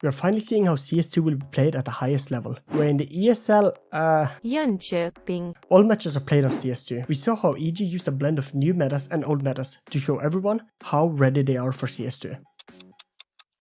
We are finally seeing how CS2 will be played at the highest level, where in the ESL, Jönköping. all matches are played on CS2. We saw how EG used a blend of new metas and old metas to show everyone how ready they are for CS2.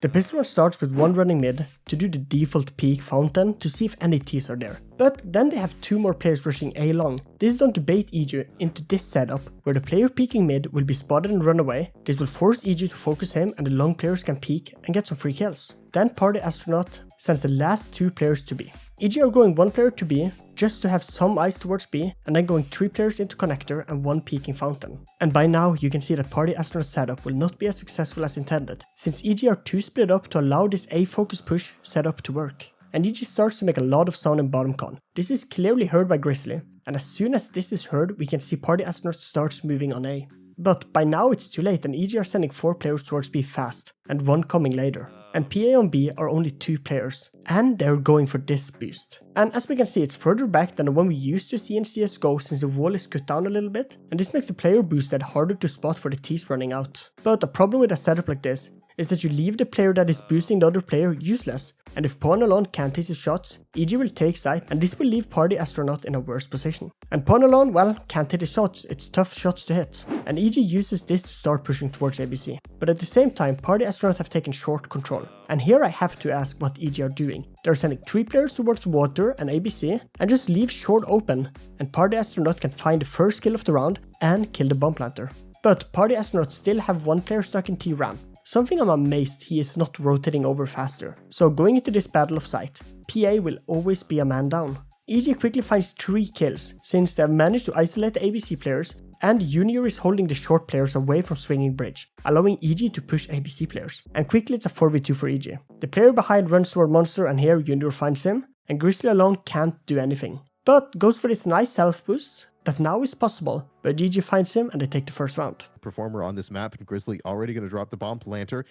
The pistol run starts with one running mid to do the default peek fountain to see if any Ts are there. But then they have 2 more players rushing A long. This is done to bait EG into this setup where the player peeking mid will be spotted and run away. This will force EG to focus him and the long players can peek and get some free kills. Then Party Astronaut sends the last 2 players to B. EG are going 1 player to B just to have some eyes towards B and then going 3 players into connector and 1 peeking fountain. And by now you can see that Party Astronaut setup will not be as successful as intended, since EG are too split up to allow this A focus push setup to work. And EG starts to make a lot of sound in bottom con. This is clearly heard by Grizzly, and as soon as this is heard we can see Party Astronaut starts moving on A. But by now it's too late and EG are sending 4 players towards B fast, and 1 coming later. And PA on B are only 2 players, and they're going for this boost. And as we can see, it's further back than the one we used to see in CSGO since the wall is cut down a little bit, and this makes the player boosted harder to spot for the Ts running out. But the problem with a setup like this is that you leave the player that is boosting the other player useless, and if Pawn alone can't hit his shots, EG will take side and this will leave Party Astronaut in a worse position. And Pawn alone, well, can't hit his shots, it's tough shots to hit. And EG uses this to start pushing towards ABC. But at the same time, Party Astronaut have taken short control. And here I have to ask what EG are doing. They're sending 3 players towards Water and ABC and just leave short open, and Party Astronaut can find the first kill of the round and kill the bomb planter. But Party Astronaut still have 1 player stuck in T ramp. Something I'm amazed he is not rotating over faster. So going into this battle of sight, PA will always be a man down. EG quickly finds 3 kills since they have managed to isolate the ABC players, and Junior is holding the short players away from swinging bridge, allowing EG to push ABC players. And quickly it's a 4v2 for EG. The player behind runs toward Monster and here Junior finds him, and Grizzly alone can't do anything. But goes for this nice self boost that now is possible, but GG finds him and they take the first round. Performer on this map, and Grizzly already going to drop the bomb planter,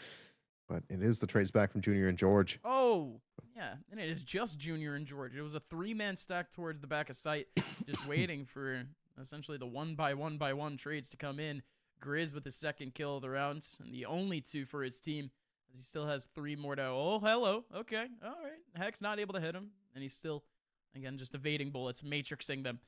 but it is the trades back from Junior and George. Oh, yeah, and it is just Junior and George. It was a 3-man stack towards the back of site, just waiting for essentially the 1x1x1 trades to come in. Grizz with the 2nd kill of the round, and the only 2 for his team, as he still has 3 more to... Oh, hello, okay, all right. Hex not able to hit him, and he's still, again, just evading bullets, matrixing them.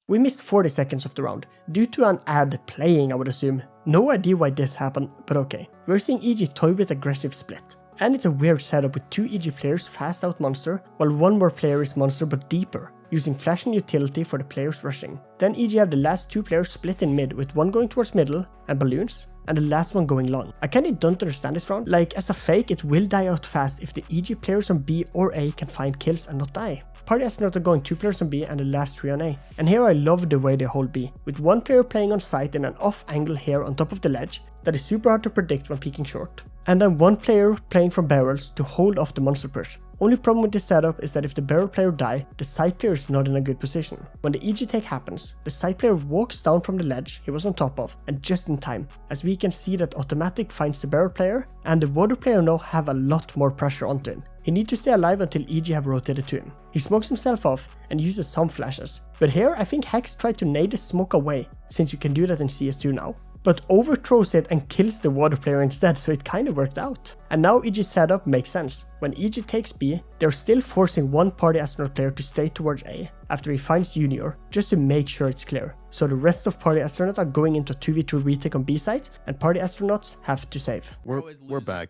We missed 40 seconds of the round, due to an ad playing I would assume. No idea why this happened, but okay. We're seeing EG toy with aggressive split. And it's a weird setup with 2 EG players fast out Monster, while 1 more player is Monster but deeper, using flash and utility for the players rushing. Then EG have the last 2 players split in mid, with 1 going towards middle and balloons, and the last one going long. I kinda don't understand this round, like as a fake it will die out fast if the EG players on B or A can find kills and not die. Party Astronaut are going 2 players on B and the last 3 on A. And here I love the way they hold B, with 1 player playing on site in an off angle here on top of the ledge that is super hard to predict when peeking short. And then 1 player playing from barrels to hold off the monster push. Only problem with this setup is that if the barrel player die, the side player is not in a good position. When the EG take happens, the side player walks down from the ledge he was on top of, and just in time, as we can see that Automatic finds the barrel player, and the water player now have a lot more pressure onto him. He needs to stay alive until EG have rotated to him. He smokes himself off and uses some flashes. But here I think Hex tried to nade the smoke away, since you can do that in CS2 now. But overthrows it and kills the water player instead, so it kinda worked out. And now EG's setup makes sense. When EG takes B, they're still forcing 1 Party Astronaut player to stay towards A after he finds Junior, just to make sure it's clear. So the rest of Party Astronaut are going into a 2v2 retake on B site, and Party Astronauts have to save. We're back.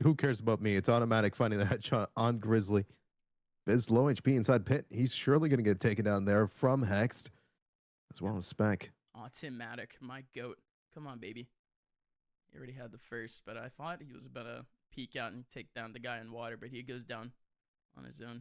Who cares about me? It's Automatic finding the headshot on Grizzly. Biz low HP inside pit. He's surely going to get taken down there from Hext, as well as Spec. Aw, Timatic, my goat. Come on, baby. He already had the first, but I thought he was about to peek out and take down the guy in water, but he goes down on his own.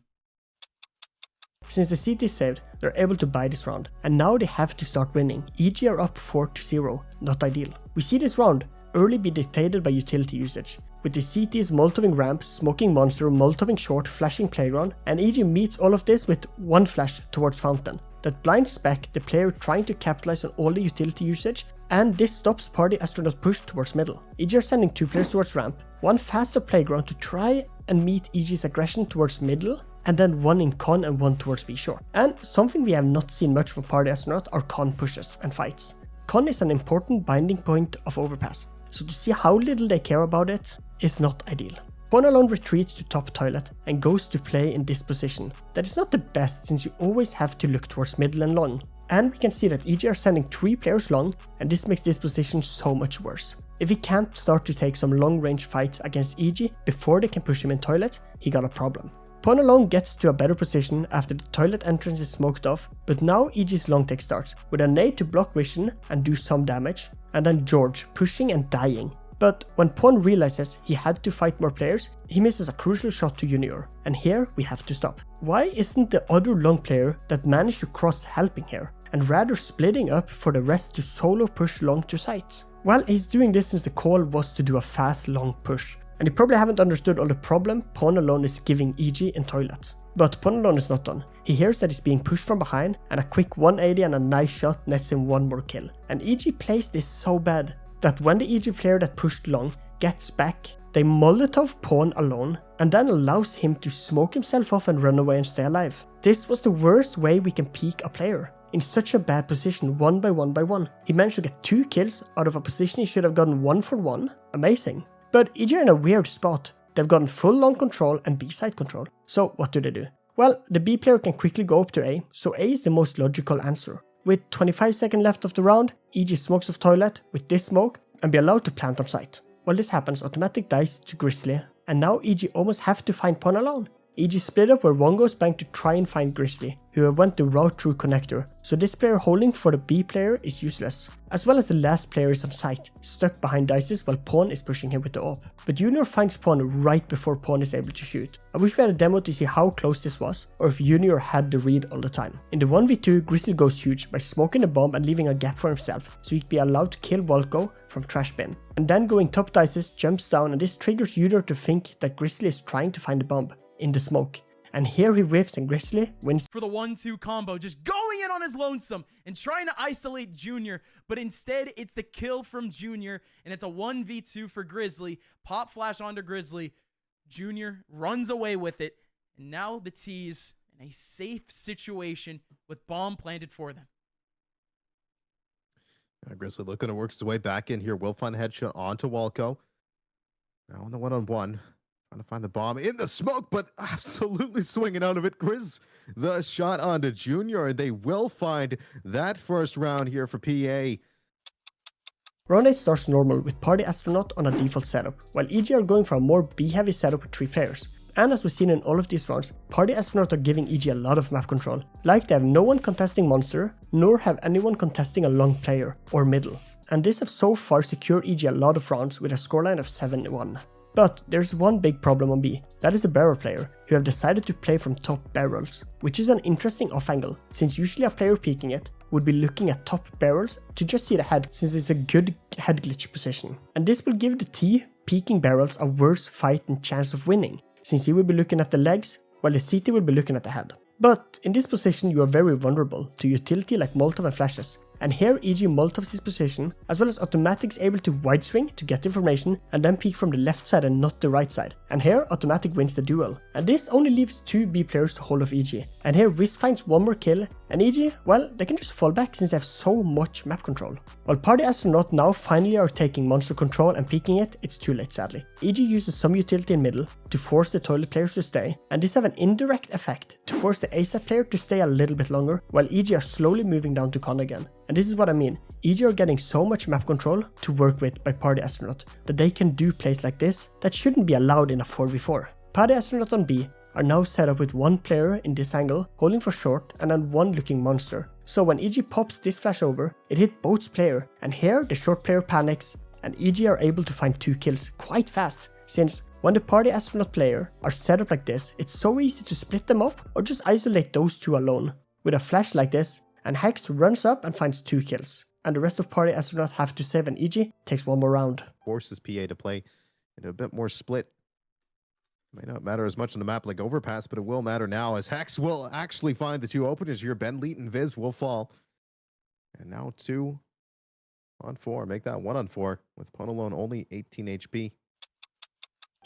Since the CT saved, they're able to buy this round, and now they have to start winning. EG are up 4-0, not ideal. We see this round early be dictated by utility usage, with the CT's molotoving ramp, smoking monster, molotoving short, flashing playground, and EG meets all of this with 1 flash towards fountain. That blinds Spec, the player trying to capitalize on all the utility usage, and this stops Party Astronaut push towards middle. EG are sending 2 players towards ramp, 1 faster playground to try and meet EG's aggression towards middle, and then 1 in con and 1 towards B short. And something we have not seen much from Party Astronaut are con pushes and fights. Con is an important binding point of Overpass, so to see how little they care about it is not ideal. Pawn alone retreats to top toilet and goes to play in this position. That is not the best since you always have to look towards middle and long. And we can see that EG are sending 3 players long, and this makes this position so much worse. If he can't start to take some long range fights against EG before they can push him in toilet, he got a problem. Pawn alone gets to a better position after the toilet entrance is smoked off, but now EG's long take starts, with a nade to block vision and do some damage, and then George pushing and dying. But when Pawn realizes he had to fight more players, he misses a crucial shot to Junior, and here we have to stop. Why isn't the other long player that managed to cross helping here, and rather splitting up for the rest to solo push long to sites? Well, he's doing this since the call was to do a fast long push, and he probably haven't understood all the problem Pawn alone is giving EG in toilet. But Pawn alone is not done. He hears that he's being pushed from behind, and a quick 180 and a nice shot nets him one more kill. And EG plays this so bad that when the EG player that pushed long gets back, they Molotov Pawn alone and then allows him to smoke himself off and run away and stay alive. This was the worst way we can peek a player. In such a bad position, 1 by 1 by 1. He managed to get 2 kills out of a position he should have gotten 1 for 1. Amazing. But EG are in a weird spot. They've gotten full long control and B side control. So what do? Well, the B player can quickly go up to A, so A is the most logical answer. With 25 seconds left of the round, EG smokes off toilet with this smoke and be allowed to plant on site. While this happens, automatic dies to Grizzly, and now EG almost have to find Pawn alone. EG split up where one goes bank to try and find Grizzly, who went the route through connector, so this player holding for the B player is useless. As well as the last player is on site, stuck behind dices while Pawn is pushing him with the AWP. But Junior finds Pawn right before Pawn is able to shoot. I wish we had a demo to see how close this was, or if Junior had the read all the time. In the 1v2, Grizzly goes huge by smoking the bomb and leaving a gap for himself, so he can be allowed to kill Volko from trash bin. And then going top dices, jumps down, and this triggers Junior to think that Grizzly is trying to find the bomb in the smoke. And here he whiffs and Grizzly wins For the 1-2 combo, just going in on his lonesome and trying to isolate Junior, but instead it's the kill from Junior, and it's a 1v2 for Grizzly. Pop flash onto Grizzly. Junior runs away with it, and now the T's in a safe situation with bomb planted for them. Grizzly looking to work his way back in here. Will find the headshot onto Walco. Now on the one-on-one. Trying to find the bomb in the smoke, but absolutely swinging out of it. Grizz, the shot onto Junior, and they will find that first round here for PA. Round 8 starts normal with Party Astronaut on a default setup, while EG are going for a more B-heavy setup with 3 players. And as we've seen in all of these rounds, Party Astronaut are giving EG a lot of map control. Like they have no one contesting Monster, nor have anyone contesting a long player, or middle. And this have so far secured EG a lot of rounds with a scoreline of 7-1. But there's one big problem on B, that is a barrel player, who have decided to play from top barrels, which is an interesting off angle, since usually a player peeking it would be looking at top barrels to just see the head, since it's a good head glitch position. And this will give the T peeking barrels a worse fight and chance of winning, since he will be looking at the legs, while the CT will be looking at the head. But in this position you are very vulnerable to utility like Molotov and flashes, and here EG Molotovs his position, as well as Automatic's able to wide swing to get information and then peek from the left side and not the right side. And here Automatic wins the duel. And this only leaves 2 B players to hold off EG. And here Wiz finds one more kill, and EG, well, they can just fall back since they have so much map control. While Party Astronaut now finally are taking monster control and peeking it, it's too late sadly. EG uses some utility in middle to force the toilet players to stay, and this have an indirect effect to force the ASAP player to stay a little bit longer, while EG are slowly moving down to con again. And this is what I mean, EG are getting so much map control to work with by Party Astronaut that they can do plays like this that shouldn't be allowed in a 4v4. Party Astronaut on B are now set up with 1 player in this angle holding for short and then 1 looking monster. So when EG pops this flash over, it hit both player, and here the short player panics and EG are able to find 2 kills quite fast, since when the Party Astronaut player are set up like this, it's so easy to split them up or just isolate those 2 alone. With a flash like this, and Hex runs up and finds 2 kills, and the rest of Party Astronaut have to save, and EG takes 1 more round. Forces PA to play in a bit more split. May not matter as much on the map like Overpass, but it will matter now as Hex will actually find the 2 openers here. Ben Leet and Viz will fall. And now 2 on 4. Make that 1 on 4 with Pawn alone only 18 HP.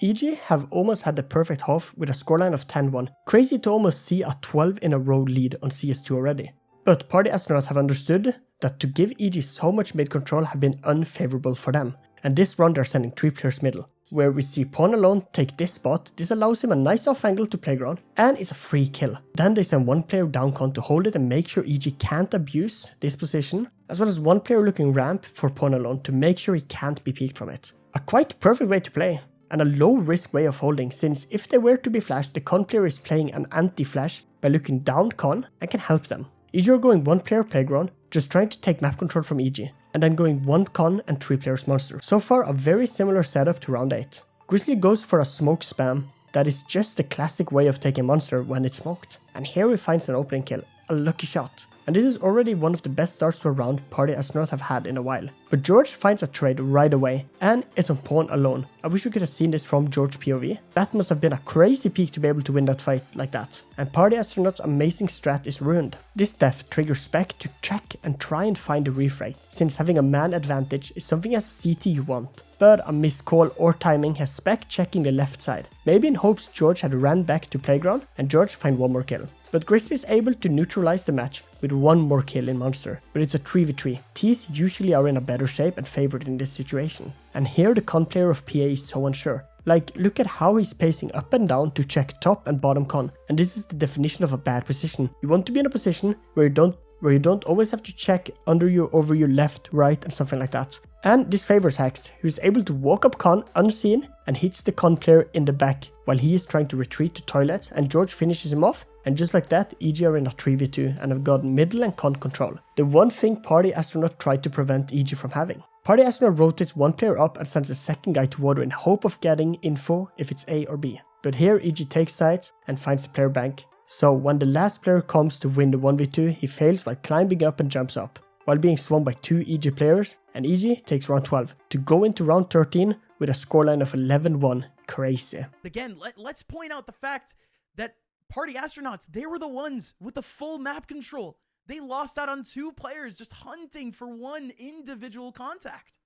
EG have almost had the perfect half with a scoreline of 10-1. Crazy to almost see a 12 in a row lead on CS2 already. But Party Astronaut have understood that to give EG so much mid control have been unfavorable for them, and this round they're sending 3 players middle. where we see Pawn alone take this spot. This allows him a nice off angle to playground, and it's a free kill. Then they send one player down con to hold it and make sure EG can't abuse this position, as well as one player looking ramp for Pawn alone to make sure he can't be peeked from it. A quite perfect way to play, and a low risk way of holding, since if they were to be flashed, the con player is playing an anti-flash by looking down con and can help them. EG are going one player playground, just trying to take map control from EG, and then going one con and 3 players monster. So far a very similar setup to round 8. Grizzly goes for a smoke spam that is just the classic way of taking monster when it's smoked, and here he finds an opening kill, a lucky shot. And this is already one of the best starts to a round Party Astronaut have had in a while. But George finds a trade right away, and it's on Pawn alone. I wish we could have seen this from George POV. That must have been a crazy peak to be able to win that fight like that. And Party Astronaut's amazing strat is ruined. This death triggers Spec to check and try and find a refrag, since having a man advantage is something as a CT you want. But a missed call or timing has Spec checking the left side, maybe in hopes George had ran back to playground and George find one more kill. But Grizzly is able to neutralize the match with one more kill in Monster, but it's a 3v3. Ts usually are in a better shape and favored in this situation. And here the con player of PA is so unsure. Like, look at how he's pacing up and down to check top and bottom con, and this is the definition of a bad position. You want to be in a position where you don't always have to check under you, over your left, right and something like that. And this favors Hext, who is able to walk up con unseen and hits the con player in the back while he is trying to retreat to toilets, and George finishes him off, and just like that EG are in a 3v2 and have gotten middle and con control. The one thing Party Astronaut tried to prevent EG from having. Party Astronaut rotates one player up and sends a second guy to water in hope of getting info if it's A or B. But here EG takes sides and finds the player bank. So when the last player comes to win the 1v2, he fails while climbing up and jumps up, while being swarmed by 2 EG players, and EG takes round 12 to go into round 13 with a scoreline of 11-1. Crazy. Again, let's point out the fact that Party Astronauts, they were the ones with the full map control. They lost out on 2 players just hunting for one individual contact.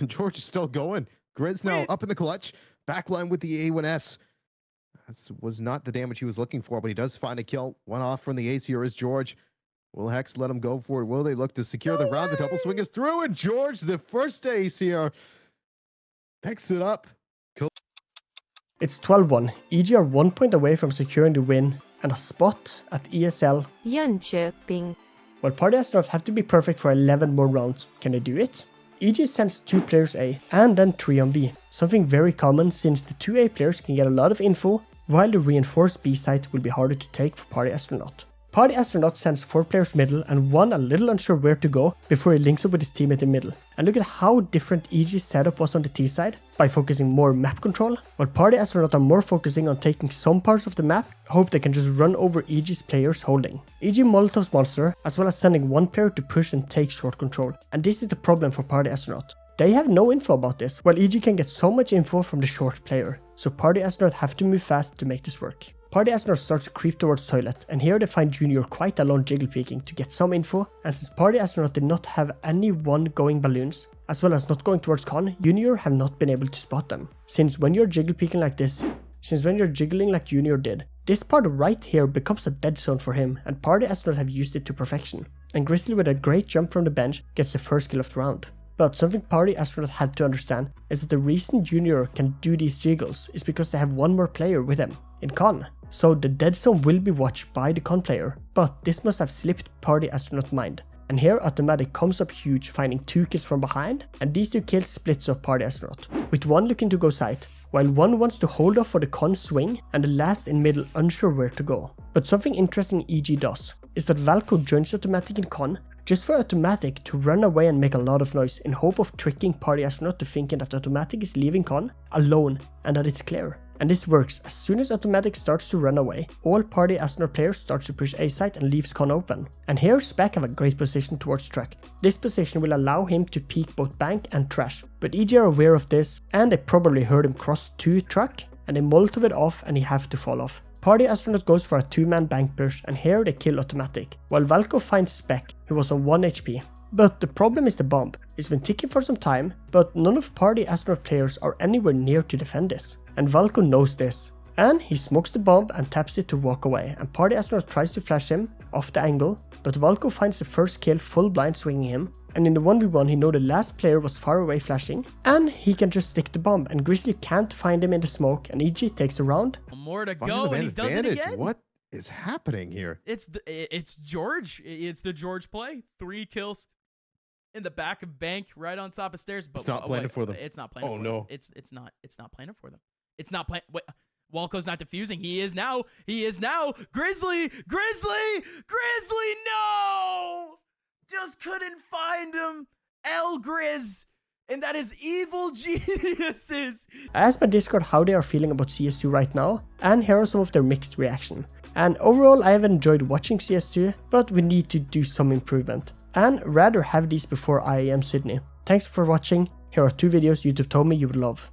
George is still going. Grizz now up in the clutch. Backline with the A1S. That was not the damage he was looking for, but he does find a kill. One off from the ace here is George. Will Hex let him go for it? Will they look to secure the round? The double swing is through, and George, the first ace here, picks it up. Cool. It's 12-1. EG are 1 point away from securing the win and a spot at ESL. Jönköping. While Party Astronauts have to be perfect for 11 more rounds, can they do it? EG sends 2 players A and then 3 on B, something very common since the 2 A players can get a lot of info, while the reinforced B site will be harder to take for Party Astronaut. Party Astronaut sends 4 players middle and one a little unsure where to go before he links up with his teammate in middle. And look at how different EG's setup was on the T side by focusing more map control, while Party Astronaut are more focusing on taking some parts of the map, hope they can just run over EG's players holding. EG Molotov's monster, as well as sending one player to push and take short control, and this is the problem for Party Astronaut. They have no info about this, while EG can get so much info from the short player, so Party Astronaut have to move fast to make this work. Party Astronaut starts to creep towards toilet, and here they find Junior quite alone jiggle peeking to get some info, and since Party Astronaut did not have anyone going balloons, as well as not going towards con, Junior have not been able to spot them. Since when you're jiggle peeking like this, when you're jiggling like Junior did, this part right here becomes a dead zone for him, and Party Astronaut have used it to perfection. And Grizzly with a great jump from the bench gets the first kill of the round. But something Party Astronaut had to understand is that the reason Junior can do these jiggles is because they have one more player with him in con. So the dead zone will be watched by the con player, but this must have slipped Party Astronaut mind. And here Automatic comes up huge, finding 2 kills from behind, and these 2 kills splits up Party Astronaut, with one looking to go side, while one wants to hold off for the con swing and the last in middle unsure where to go. But something interesting EG does is that Valco joins Automatic in con just for Automatic to run away and make a lot of noise in hope of tricking Party Astronaut to thinking that Automatic is leaving con alone and that it's clear. And this works. As soon as Automatic starts to run away, all Party Astronaut players starts to push A site and leaves con open. And here Spec have a great position towards truck. This position will allow him to peek both bank and trash, but EG are aware of this, and they probably heard him cross to truck, and they molotov it off and he have to fall off. Party Astronaut goes for a 2-man bank push, and here they kill Automatic, while Valco finds Spec, who was on 1 HP. But the problem is the bomb. It's been ticking for some time, but none of Party Astronaut players are anywhere near to defend this. And Valco knows this. And he smokes the bomb and taps it to walk away, and Party Astronaut tries to flash him off the angle, but Valko finds the first kill full blind swinging him, and in the 1v1 he know the last player was far away flashing, and he can just stick the bomb, and Grizzly can't find him in the smoke, and EG takes the round. More to Finding go, the and man he does it advantage. again. What is happening here? It's George. It's the George play. 3 kills in the back of bank, right on top of stairs. But It's not planning for them. It's not planning. Oh, for no. them. It's not planning for them. It's not playing. Wait, Walco's not defusing. He is now. Grizzly. No, just couldn't find him. El Grizz. And that is evil geniuses. I asked my Discord how they are feeling about CS2 right now, and here are some of their mixed reaction. And overall I have enjoyed watching CS2, but we need to do some improvement, and rather have these before IEM Sydney. Thanks for watching, here are 2 videos YouTube told me you would love.